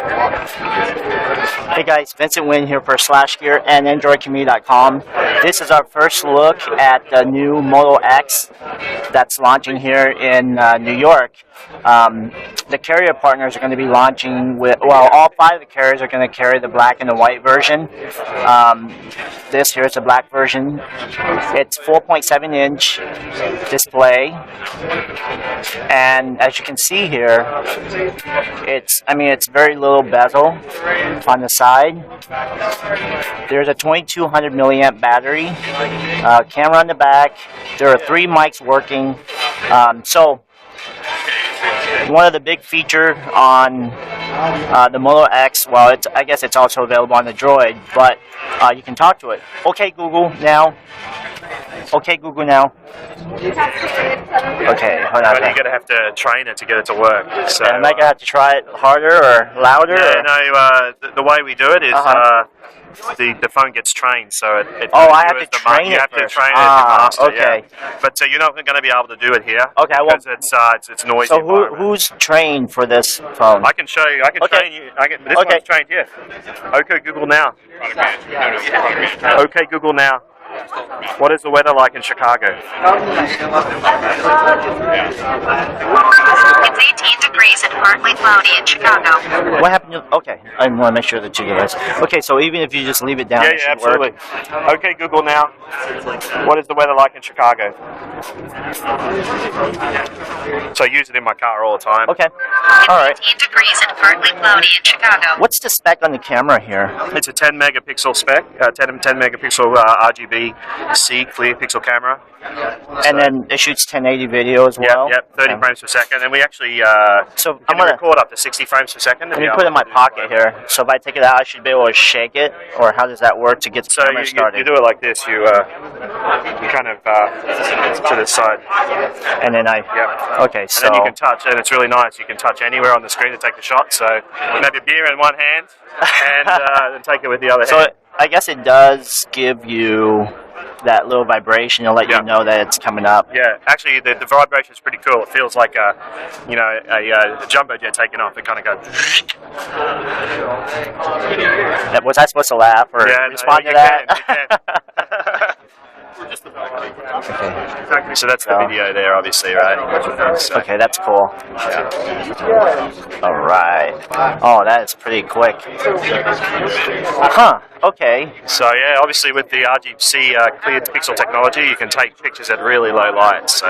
Hey guys, Vincent Wynn here for SlashGear and AndroidCommunity.com. This is our first look at the new Moto X that's launching here in New York. The carrier partners are going to be launching with, well, all 5 of the carriers are going to carry the black and the white version. This here is the black version. It's 4.7-inch display, and as you can see here, it's very little bezel on the side. There's a 2200 milliamp battery, camera on the back. There are 3 mics working. So one of the big features on the Moto X, well, I guess it's also available on the Droid, but you can talk to it. Okay, Google now. Okay, Google now. Okay, hold on. But you're going to have to train it to get it to work. So, am I going to have to try it harder or louder? No, the way we do it is the phone gets trained, so it I have to train it. You have to train it to master. Okay. Yeah. But you're not going to be able to do it here. Okay, well, because it's noisy. So who's trained for this phone? I can show you. I can train you. This one's trained here. Okay, Google now. Okay, Google now. What is the weather like in Chicago? It's 18 degrees and partly cloudy in Chicago. What happened to... Okay, I want to make sure that you guys... Okay, so even if you just leave it down, it should absolutely. work. Okay, Google now. What is the weather like in Chicago? So I use it in my car all the time. Okay, all right. 18 degrees and partly cloudy in Chicago. What's the spec on the camera here? It's a 10 megapixel spec, 10 megapixel RGB C clear pixel camera. And then it shoots 1080 video as well? Yep, 30 frames per second. And we actually so I'm gonna record up to 60 frames per second. Let me put it in my pocket here. So if I take it out, I should be able to shake it? Or how does that work to get the camera started? You do it like this. You kind of to the side. And then Okay, so... And then you can touch, and it's really nice. You can touch anywhere on the screen to take the shot. So you can have your beer in one hand and take it with the other hand. So I guess it does give you that little vibration to let you know that it's coming up. Yeah, actually the vibration is pretty cool. It feels like a jumbo jet taking off. It kind of goes. Was I supposed to laugh or respond to that? You can. Okay. So that's the video there, obviously, right? So. Okay, that's cool. All right. Oh, that is pretty quick. Huh. Okay. So yeah, obviously with the RGC cleared pixel technology, you can take pictures at really low light. So.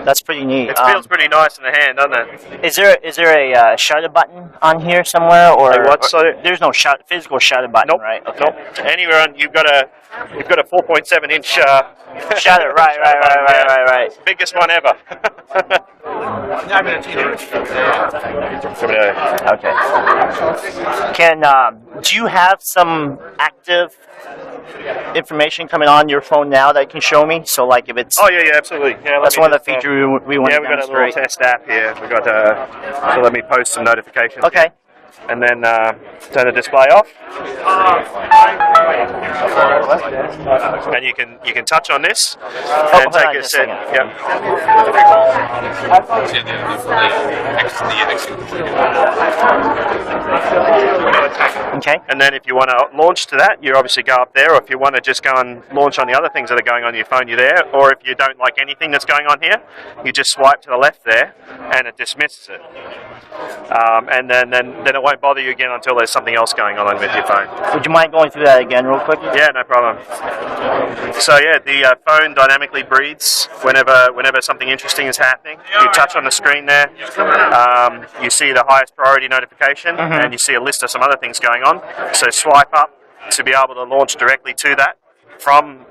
That's pretty neat. It feels pretty nice in the hand, doesn't it? Is there a shutter button on here somewhere, or there's no physical shutter button, right? Okay. Nope. Anywhere on you've got a 4.7-inch shutter. Right. Biggest one ever. Okay. Do you have some active information coming on your phone now that you can show me? So, like, if it's... Oh, yeah, absolutely. Yeah, that's one of the features we want to demonstrate. Yeah, we've got a little test app here. We've got so let me post some notifications. Okay. And then turn the display off. And you can touch on this and take a set. Okay. And then if you want to launch to that, you obviously go up there, or if you want to just go and launch on the other things that are going on your phone, you're there. Or if you don't like anything that's going on here, you just swipe to the left there, and it dismisses it. And then it won't bother you again until there's something else going on with your phone. Would you mind going through that again real quick? Yeah, no problem. So yeah, the phone dynamically breathes whenever something interesting is happening. You touch on the screen there, you see the highest priority notification, and you see a list of some other things going on. So swipe up to be able to launch directly to that from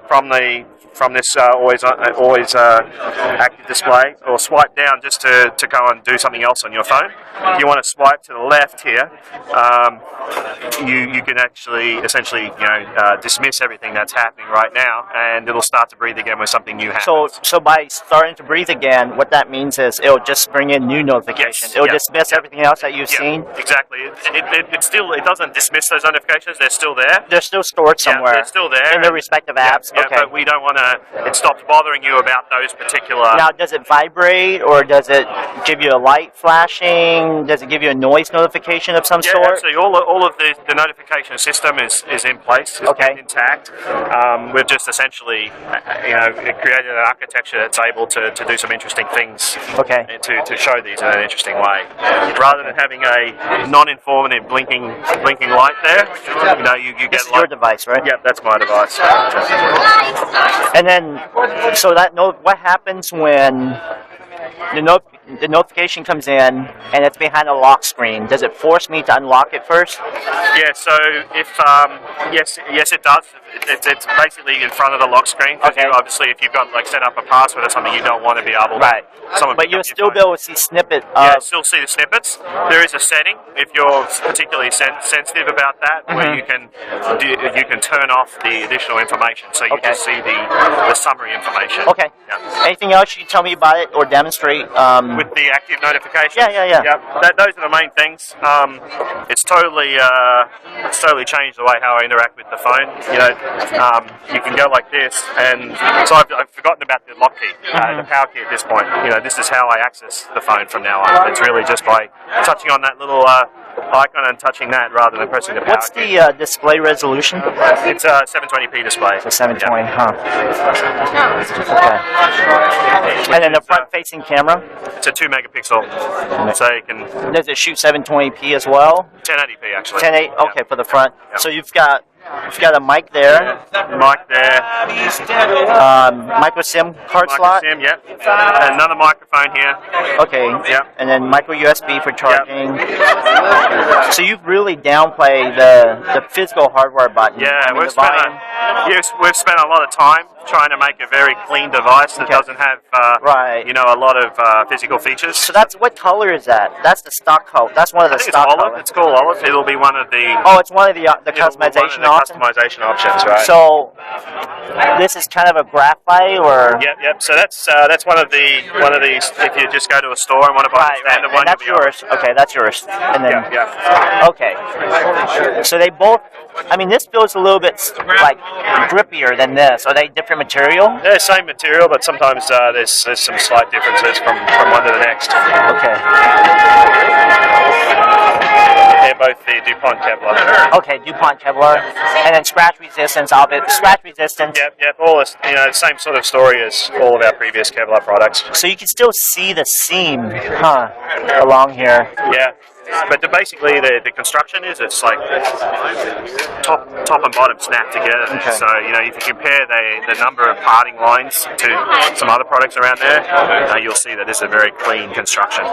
this always active display, or swipe down just to go and do something else on your phone. If you want to swipe to the left here, you can actually essentially dismiss everything that's happening right now, and it'll start to breathe again when something new happens. So by starting to breathe again, what that means is it'll just bring in new notifications. It'll dismiss everything else that you've seen. Exactly. It doesn't dismiss those notifications. They're still there. They're still stored somewhere. They're still there in their respective apps. Yeah, Okay. but we don't want to. It stops bothering you about those particular. Now, does it vibrate, or does it give you a light flashing? Does it give you a noise notification of some Yeah, sort? absolutely. All of the notification system is in place. It's Okay. intact. We've just essentially, created an architecture that's able to do some interesting things. Okay. To show these in an interesting way, rather than having a non-informative blinking light there. You get. This is your device, right? Yep, that's my device. And then, so what happens when the notification comes in and it's behind a lock screen? Does it force me to unlock it first? Yeah. So if yes, it does. It's basically in front of the lock screen. Okay. Obviously, if you've got set up a password or something, you don't want to be able to. Right. Someone But pick you'll up your still phone. be able to see snippet Yeah, of. still see the snippets. There is a setting if you're particularly sensitive about that, where you can turn off the additional information, so you Okay. just see the summary information. Okay. Yeah. Anything else you can tell me about it or demonstrate? With the active notifications. Yeah. Yep. Those are the main things. It's totally changed the way how I interact with the phone. You can go like this, and so I've forgotten about the lock key, the power key at this point. This is how I access the phone from now on. It's really just by touching on that little icon and touching that rather than pressing the power What's key. the display resolution? It's a 720p display. The 720, Yeah. huh? Okay. And then the front-facing camera, It's a 2 megapixel, so you can does it shoot 720p as well? 1080p actually. 1080. Okay, Yeah. for the front. Yeah. So you've got a mic there, Mic there. micro SIM card Micro slot. SIM, yep. Another microphone here. Okay. Yep. And then micro USB for charging. So you've really downplayed the physical hardware button. Yeah, I mean, we've the spent volume. we've spent a lot of time trying to make a very clean device that Okay. doesn't have Right. a lot of physical features. So that's what color is that? That's the stock color. That's one of I the think it's stock olive. colors. It's called olive. It'll be one of the Oh, it's one of the it'll be one of customization the options. customization options, right? So this is kind of a graphite, or Yep. So that's one of these. If you just go to a store and want to buy right, the standard right. one, And that's you'll be yours. Okay, that's yours. And then Yeah. okay. So they both. I mean, this feels a little bit like grippier than this. Are they different material? They're the same material, but sometimes there's some slight differences from one to the next. Okay. They're both the DuPont Kevlar. Okay, DuPont Kevlar, and then scratch resistance. Scratch resistance. Yep. All this, the same sort of story as all of our previous Kevlar products. So you can still see the seam, huh, along here. Yeah. But basically, the construction is it's like top and bottom snap together. Okay. So if you compare the number of parting lines to some other products around there, you'll see that this is a very clean construction.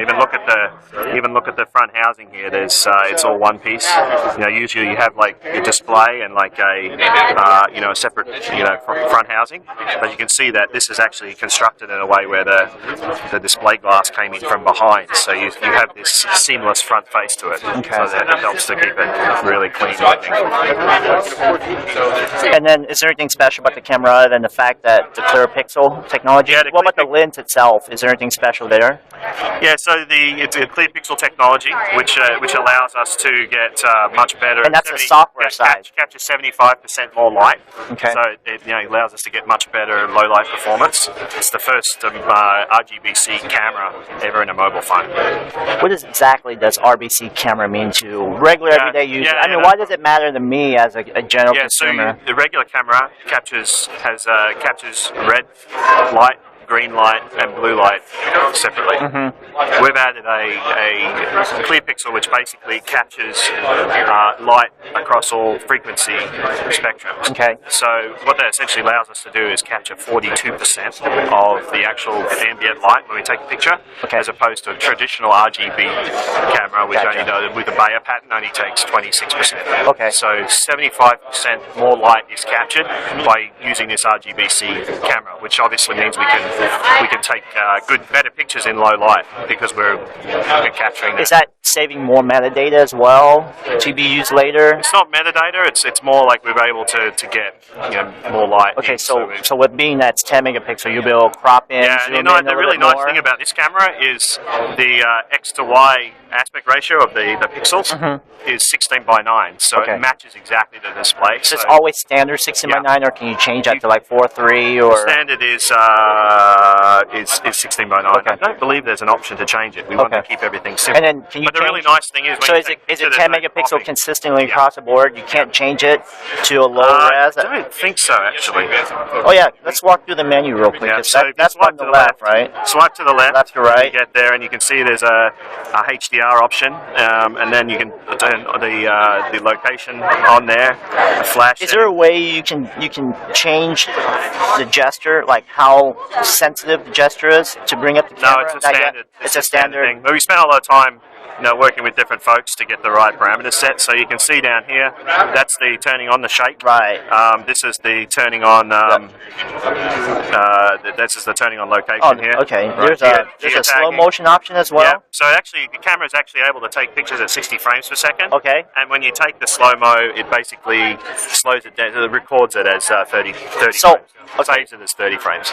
Even look at the front housing here. There's it's all one piece. Usually you have like a display and like a separate front housing, but you can see that this is actually constructed in a way where the display glass came in from behind. So you have this seamless front face to it, so that it helps to keep it really clean looking. And then, is there anything special about the camera other than the fact that the clear pixel technology? Yeah, the what about clear the lens itself? Is there anything special there? Yeah, so it's a clear pixel technology, which allows us to get much better. And that's the software side. Capture 75% more light. Okay. So it allows us to get much better low light performance. It's the first RGB-C camera ever in a mobile phone. What exactly does RBC camera mean to regular everyday user? I mean, why does it matter to me as a general consumer? So the regular camera captures red light, green light, and blue light separately. We've added a clear pixel which basically captures light across all frequency spectrums. Okay. So what that essentially allows us to do is capture 42% of the actual ambient light when we take a picture, as opposed to a traditional RGB camera, which only with a Bayer pattern only takes 26%. Okay. So 75% more light is captured by using this RGB-C camera, which obviously means we can take better pictures in low light because we're capturing that. Is that saving more metadata as well to be used later? It's not metadata. It's more like we're able to get more light. Okay, in, so with being that it's 10 megapixel, you'll be able to crop in. Yeah, zoom and in the a really little bit nice more. thing about this camera is the X to Y aspect ratio of the pixels is 16:9, so Okay. it matches exactly the display. So it's always standard 16:9, or can you change that to like 4:3 or? Standard is 16:9. Okay. I don't believe there's an option to change it. We want to keep everything simple. And then can you but the really change- nice thing is when So you is take it pictures, 10 there's no megapixel cropping. consistently across the board? You can't change it to a low res? I don't think so, actually. Oh yeah, let's walk through the menu real quick. Yeah, 'Cause so if you that's swipe on the to left, right? Swipe to the left. Left to right. You get there, and you can see there's a HDR option, and then you can turn the location on there. The flash. Is there a way you can change the gesture, like how sensitive the gesture is to bring up the No, camera? it's a Not yet? standard. It's a standard thing. But we spent a lot of time, working with different folks to get the right parameters set. So you can see down here, that's the turning on the shake. Right. This is the turning on. This is the turning on location Oh, here. okay. Right. There's a slow Geotagging. motion option as well. Yeah. So actually, the camera is actually able to take pictures at 60 frames per second. Okay. And when you take the slow mo, it basically slows it down. It records it as 30 So, frames. It saves it as 30 frames.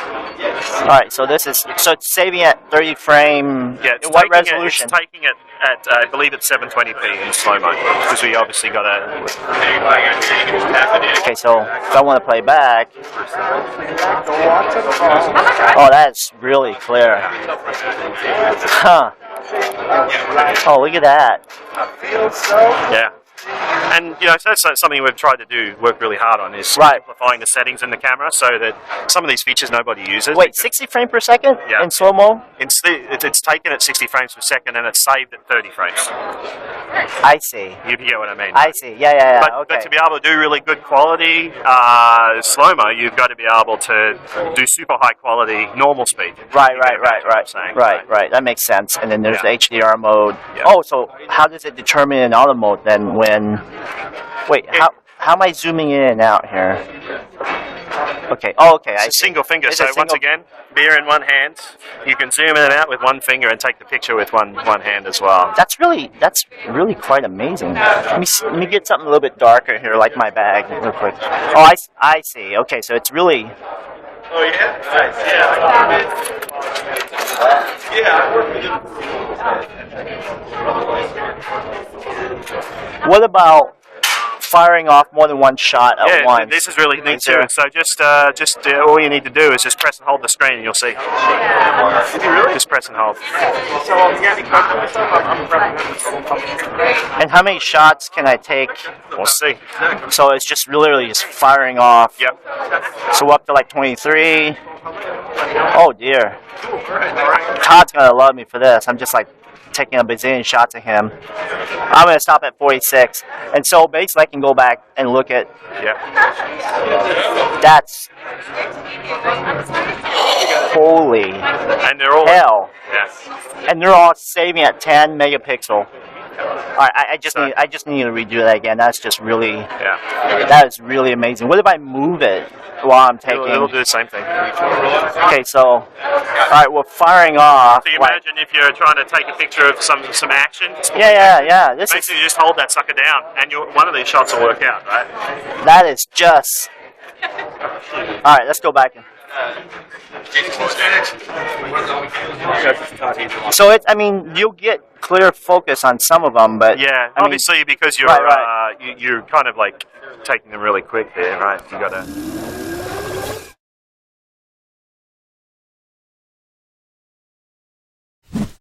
All right. So it's saving at 30 frame. Yeah. It's What taking resolution? It's taking it at I believe it's 720p in slow mo because we obviously got a. Okay. So if I want to play back. Oh, that's really clear. Huh. Oh, look at that. Yeah. And so that's something we've tried to do, work really hard on, is Right. simplifying the settings in the camera so that some of these features nobody uses. Wait, 60 frame per second Yeah. in slow mo? It's taken at 60 frames per second and it's saved at 30 frames. I see. You get what I mean? I see. Yeah. But, Okay. but to be able to do really good quality slow-mo, you've got to be able to do super high quality normal speed. Right. You get what I'm saying? Right. That makes sense. And then there's Yeah. the HDR mode. Yeah. Oh, so how does it determine in auto mode then when? Wait, how am I zooming in and out here? Okay. Oh, okay. It's I a see. single finger. It's So a once single- again, beer in one hand. You can zoom in and out with one finger and take the picture with one hand as well. That's really quite amazing. Let me get something a little bit darker here, like my bag, real quick. Oh, I see. Okay, so it's really. Oh yeah. What about firing off more than one shot at once? This is really neat Is too. there- So just all you need to do is just press and hold the screen, and you'll see. Just press and hold. And how many shots can I take? We'll see. So it's just literally just firing off. Yep. So up to like 23. Oh dear. Todd's gonna love me for this. I'm just like taking a bazillion shots of him. I'm gonna stop at 46. And so basically I can go back and look at Yep. that's holy And they're all. hell. Yeah. And they're all saving at 10 megapixel. Alright, I just need to redo that again. That's just really Yeah. that is really amazing. What if I move it while I'm taking? It'll do the same thing. Okay, so alright, we're firing off. So you like- imagine if you're trying to take a picture of some action. Yeah. This is Basically, you just hold that sucker down, and one of these shots will work out, right? that is just. Alright, let's go back. So I mean, you'll get clear focus on some of them, but Yeah, I mean, obviously because you're right. you're kind of like taking them really quick there, right? You gotta.